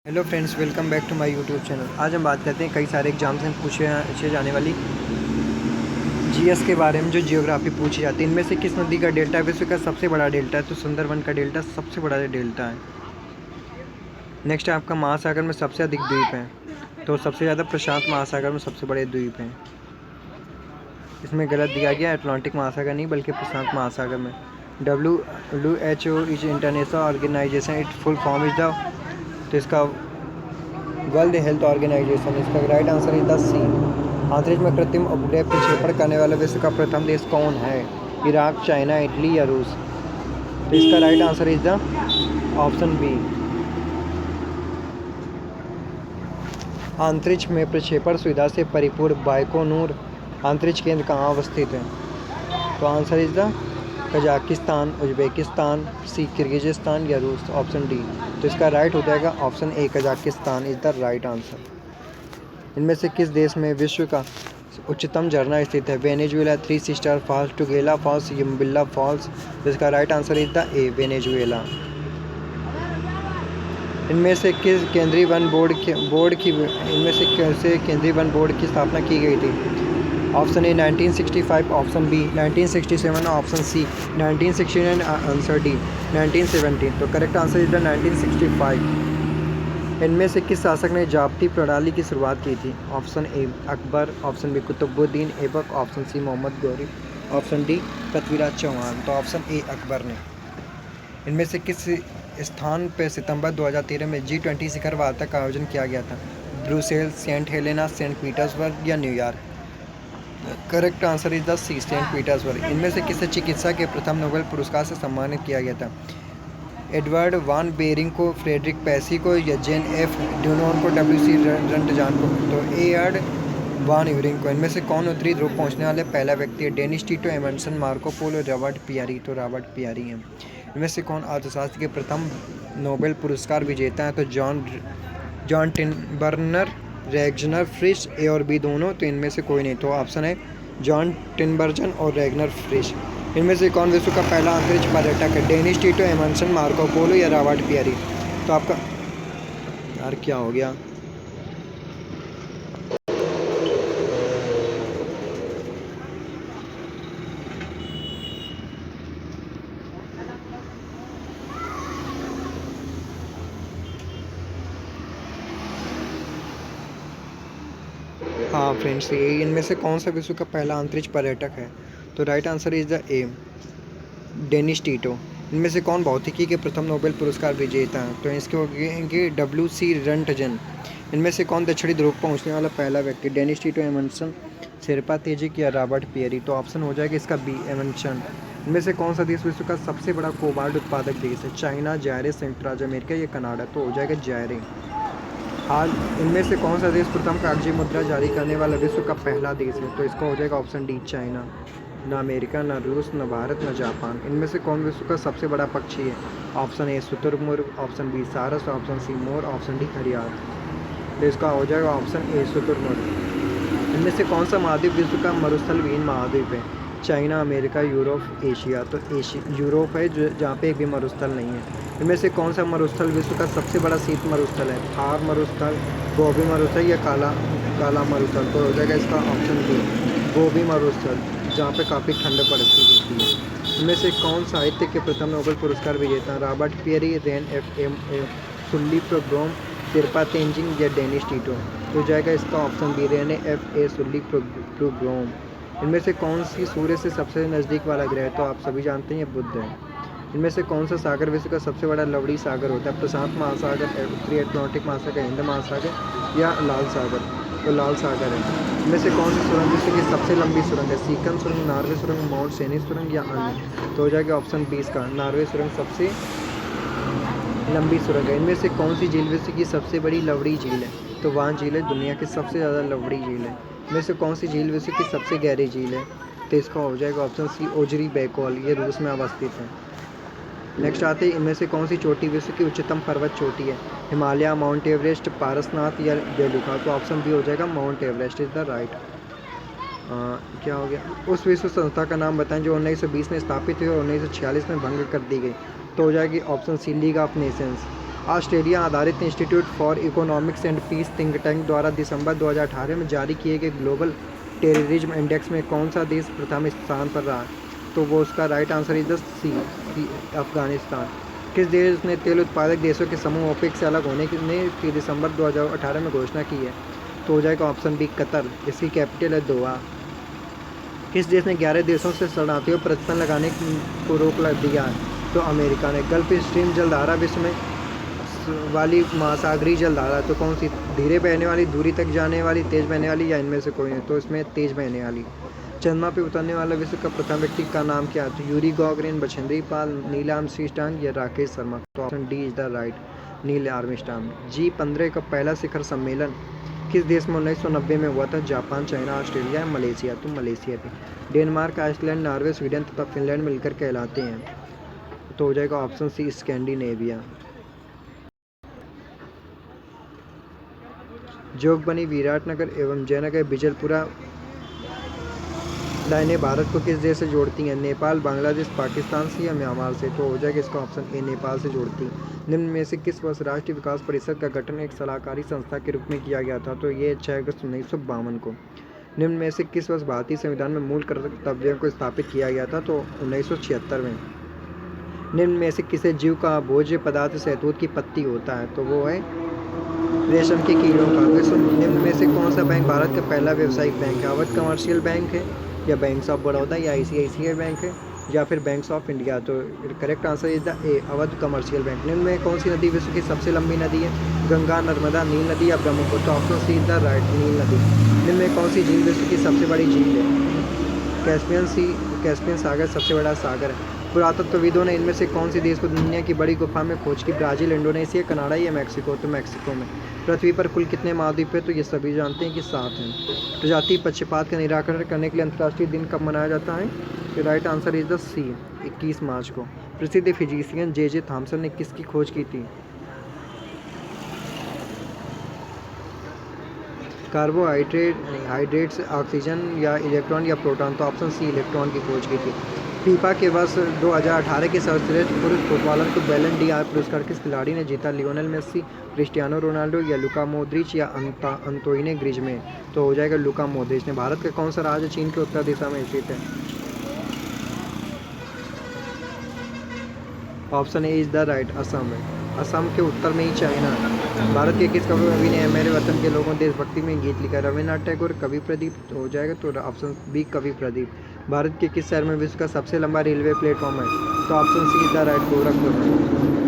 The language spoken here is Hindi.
Hello friends, welcome back to my YouTube channel. आज हम बात करते हैं कई सारे एग्जाम्स में पूछे जाने वाली जीएस के बारे में, जो जियोग्राफी पूछी जाती है। इनमें से किस नदी का डेल्टा विश्व का सबसे बड़ा डेल्टा है? तो सुंदरवन का डेल्टा सबसे बड़ा डेल्टा है। नेक्स्ट है आपका, महासागर में सबसे अधिक द्वीप हैं। तो सबसे ज़्यादा प्रशांत महासागर में सबसे बड़े द्वीप हैं। इसमें गलत दिया गया, अटलांटिक महासागर नहीं बल्कि प्रशांत महासागर में। WHO is international organization, it full form is the, तो इसका वर्ल्ड हेल्थ ऑर्गेनाइजेशन। इसका right answer is the C. अंतरिक्ष में कृत्रिम उपग्रह प्रक्षेपण करने वाला विश्व का प्रथम देश कौन है? इराक, चाइना, इटली या रूस? तो इसका right answer is the option B. अंतरिक्ष में प्रक्षेपण सुविधा से परिपूर्ण बाइकोनूर अंतरिक्ष केंद्र कहाँ अवस्थित है? तो answer is the Kazakhstan, Uzbekistan, C Kyrgyzstan या रूस? Option D. तो इसका राइट हो जाएगा option A, Kazakhstan is the right answer. इनमें से किस देश में विश्व का उच्चतम झरना स्थित है? Venezuela, three sister falls, Tugela falls, Yumbilla falls? तो इसका right answer is the A, Venezuela. इनमें से किस केंद्रीय वन बोर्ड की इनमें से कैसे केंद्रीय वन बोर्ड की स्थापना की गई थी? Option A 1965, option B 1967, option C 1969, answer D 1970। तो करेक्ट आंसर इज द 1965। इनमें से किस शासक ने जाब्ती प्रणाली की शुरुआत की थी? Option A Akbar, option B Qutubuddin Aibak, option C Mohammad Ghori, option D Prithviraj Chauhan? तो ऑप्शन ए अकबर ने। इनमें से किस स्थान पर सितंबर 2013 में G20 शिखर वार्ता का आयोजन किया गया था? Brussels, Saint Helena, Saint Petersburg या New York? Correct answer is the C, Saint Petersburg. इनमें से किस चिकित्सा के प्रथम नोबेल पुरस्कार से सम्मानित किया गया था? एडवर्ड वान बेरिंग को, फ्रेडरिक पैसी को या जेन एफ ड्यूनोन को, WC रंटजान को? तो एड वान यूरिंग को। इनमें से कौन उत्तरी ध्रुव पहुंचने वाले पहला व्यक्ति है? Dennis Tito, Amundsen, Marco Polo, Robert Peary? तो रॉबर्ट पियरी हैं। इनमें से कौन अर्थशास्त्र के प्रथम नोबेल पुरस्कार विजेता है? तो जॉन टिनबर्नर, रेगनर फ्रिश, ए और बी दोनों? तो इनमें से कोई नहीं। तो ऑप्शन है जॉन टिनबर्जन और रेगनर फ्रिश। इनमें से कौन विश्व का पहला अंतरिक्ष पर्यटक है? Dennis Tito, Amundsen, Marco Polo या रॉबर्ट पियरी? तो आपका यार क्या हो गया? हाँ फ्रेंड्स, ये इनमें से कौन सा विश्व का पहला अंतरिक्ष पर्यटक है? तो right answer is the A, Dennis Tito. इनमें से कौन भौतिकी के प्रथम नोबेल पुरस्कार विजेता है? तो इसके होंगे WC रंटजन। इनमें से कौन दक्षिणी ध्रुव पहुंचने वाला पहला व्यक्ति? डेनिस टिटो, एमंडसन, शेरपा तेजिक या रॉबर्ट पियरी? तो ऑप्शन हो जाएगा इसका बी, एमंडसन। इनमें से कौन सा देश विश्व का सबसे बड़ा कोबाल्ट उत्पादक देश है? चाइना, जायरे, संयुक्त राज्य अमेरिका या कनाडा? तो हो जाएगा जायरे। हाल इनमें से कौन सा देश प्रथम कागजी मुद्रा जारी करने वाला विश्व का पहला देश है? तो इसका हो जाएगा ऑप्शन डी, चाइना। ना अमेरिका, ना रूस, ना भारत, ना जापान। इनमें से कौन विश्व का सबसे बड़ा पक्षी है? ऑप्शन ए शुतुरमुर्ग, ऑप्शन बी सारस, ऑप्शन सी मोर, ऑप्शन डी घड़ियाल? तो इसका हो जाएगा ऑप्शन ए, शुतुरमुर्ग। इनमें से कौन सा महाद्वीप विश्व का मरुस्थल विहीन महाद्वीप है? China, America, Europe, Asia? तो यूरोप है, जहाँ पे एक भी मरुस्थल नहीं है। इनमें से कौन सा मरुस्थल विश्व का सबसे बड़ा शीत मरुस्थल है? थार मरुस्थल, गोबी मरुस्थल या काला मरुस्थल? तो हो जाएगा इसका ऑप्शन बी, गोबी मरुस्थल, जहाँ पे काफ़ी ठंड पड़ती होती है। इनमें से कौन साहित्य के प्रथम नोबेल पुरस्कार विजेता है? Robert Peary, Rene F Sully Prudhomme, Sherpa Tenzing या डेनिस टिटो? तो हो जाएगा इसका option B, Rene F.A. Sully Prudhomme. इनमें से कौन सी सूर्य से सबसे नज़दीक वाला ग्रह है? तो आप सभी जानते हैं ये बुध है। इनमें से कौन सा सागर विश्व का सबसे बड़ा लवड़ी सागर होता है? प्रशांत महासागर, उत्तरी अटलांटिक महासागर, हिंद महासागर या लाल सागर? तो लाल सागर है। इनमें से कौन सी सुरंग विश्व की सबसे लंबी सुरंग है? सीकन सुरंग, नार्वे सुरंग, माउंट सेनी सुरंग या अन्य? तो हो जाएगा ऑप्शन 20 का, नार्वे सुरंग सबसे लंबी सुरंग है। इनमें से कौन सी झील विश्व की सबसे बड़ी लवड़ी झील है? तो वान झील है, दुनिया की सबसे ज़्यादा लवड़ी झील है। इनमें से कौन सी झील विश्व की सबसे गहरी झील है? तो इसका हो जाएगा ऑप्शन सी, ओजरी बैकॉल, ये रूस में अवस्थित है। नेक्स्ट आते हैं, इनमें से कौन सी चोटी विश्व की उच्चतम पर्वत चोटी है? हिमालय, माउंट एवरेस्ट, पारसनाथ या बेलुका? तो ऑप्शन बी हो जाएगा mount Everest is the right. क्या हो गया? उस विश्व संस्था का नाम बताएं जो 1920 में स्थापित हुई और 1946 में भंग कर दी गई? तो हो जाएगी option C, League of Nations. Australia आधारित institute for economics and peace think tank द्वारा दिसंबर 2018 में जारी किए गए ग्लोबल टेररिज्म इंडेक्स में कौन सा देश प्रथम स्थान पर रहा? तो वो उसका राइट आंसर इज द सी, अफगानिस्तान। किस देश ने तेल उत्पादक देशों के समूह ओपेक से अलग होने की दिसंबर 2018 में घोषणा की है? तो हो जाएगा ऑप्शन बी कतर। इसकी कैपिटल है दोहा। किस देश ने 11 देशों से शरणार्थियों पर प्रतिबंध लगाने को रोक लग दिया है? तो अमेरिका ने। गल्फ स्ट्रीम जलधारा विश्व में वाली महासागरीय जलधारा तो कौन सी? धीरे बहने वाली, दूरी तक जाने वाली, तेज बहने वाली, या इनमें से कोई नहीं? तो इसमें तेज बहने वाली। चंद्रमा पर उतरने वाला विश्व का प्रथम व्यक्ति का नाम क्या है? तो Yuri गॉगरिन, Bachendri Pal, Neil Armstrong या राकेश शर्मा? तो option D is the right, Neil Armstrong. G15 का पहला शिखर सम्मेलन किस देश में 1990 में हुआ था? Japan, China, Australia, Malaysia? तो मलेशिया पे। डेनमार्क, आइसलैंड, नॉर्वे, स्वीडन तथा फिनलैंड मिलकर कहलाते हैं? तो हो जाएगा option C, Scandinavia. Jogbani, Viratnagar एवं जयनगर बिजलपुरा लाइनें भारत को किस देश से जोड़ती हैं? नेपाल, बांग्लादेश, पाकिस्तान से या म्यांमार से? तो हो जाएगा इसका ऑप्शन ए, नेपाल से जोड़ती हैं। निम्न में से किस वर्ष राष्ट्रीय विकास परिषद का गठन एक सलाहकारी संस्था के रूप में किया गया था? तो ये 6 अगस्त 1952 को। निम्न में से किस वर्ष भारतीय संविधान में मूल कर्तव्यों को स्थापित किया गया था? तो 1976 में। निम्न में से किसी जीव का भोज्य पदार्थ शहतूत की पत्ती होता है? तो वो है रेशम के कीड़ों का। निम्न में से कौन सा बैंक भारत का पहला व्यावसायिक बैंक है? अवध कमर्शियल बैंक है, या बैंक्स ऑफ बड़ौदा, या ICICI बैंक है, या फिर बैंक्स ऑफ इंडिया? तो correct answer is the A, Awadh commercial bank. निम्न में कौन सी नदी विश्व की सबसे लंबी नदी है? गंगा, नर्मदा, नील नदी या ब्रह्मपुत्र? तो option C is the right, नील नदी। निम्न में कौन सी झील विश्व की सबसे बड़ी झील है? कैस्पियन सागर सबसे बड़ा सागर है। पुरातत्वविदों ने इनमें से कौन सी देश को दुनिया की बड़ी गुफा में खोज की? ब्राज़ील, इंडोनेशिया, कनाडा या मैक्सिको? तो मैक्सिको में। पृथ्वी पर कुल कितने महाद्वीप है? तो ये सभी जानते हैं कि 7 हैं। प्रजाति पक्षपात का निराकरण करने के लिए अंतर्राष्ट्रीय दिन कब मनाया जाता है? तो राइट आंसर इज द सी, 21 मार्च को। प्रसिद्ध फिजिशियन J.J. थॉमसन ने किसकी खोज की थी? कार्बोहाइड्रेट्स, ऑक्सीजन या इलेक्ट्रॉन या प्रोटॉन? तो ऑप्शन सी, इलेक्ट्रॉन की खोज की थी। फीफा के वर्ष 2018 के सर्वश्रेष्ठ पुरुष फुटबॉलर को बैलन डी आर पुरस्कार किस खिलाड़ी ने जीता? लियोनेल मेसी, क्रिस्टियानो रोनाल्डो या लुका मोद्रिच या अंतोइने ग्रिजमान? तो हो जाएगा लुका मोद्रिच ने। भारत का कौन सा राज्य चीन के उत्तर दिशा में स्थित है? Option A is the right, Assam है। असम के उत्तर में ही चाइना है। भारत के किस कवि ने मेरे वतन के लोगों देशभक्ति में गीत लिखा? रविन्द्रनाथ टैगोर, कवि प्रदीप? तो हो जाएगा तो ऑप्शन बी, कवि प्रदीप। भारत के किस शहर में विश्व का सबसे लंबा रेलवे प्लेटफॉर्म है? तो option C is the right, Gorakhpur है।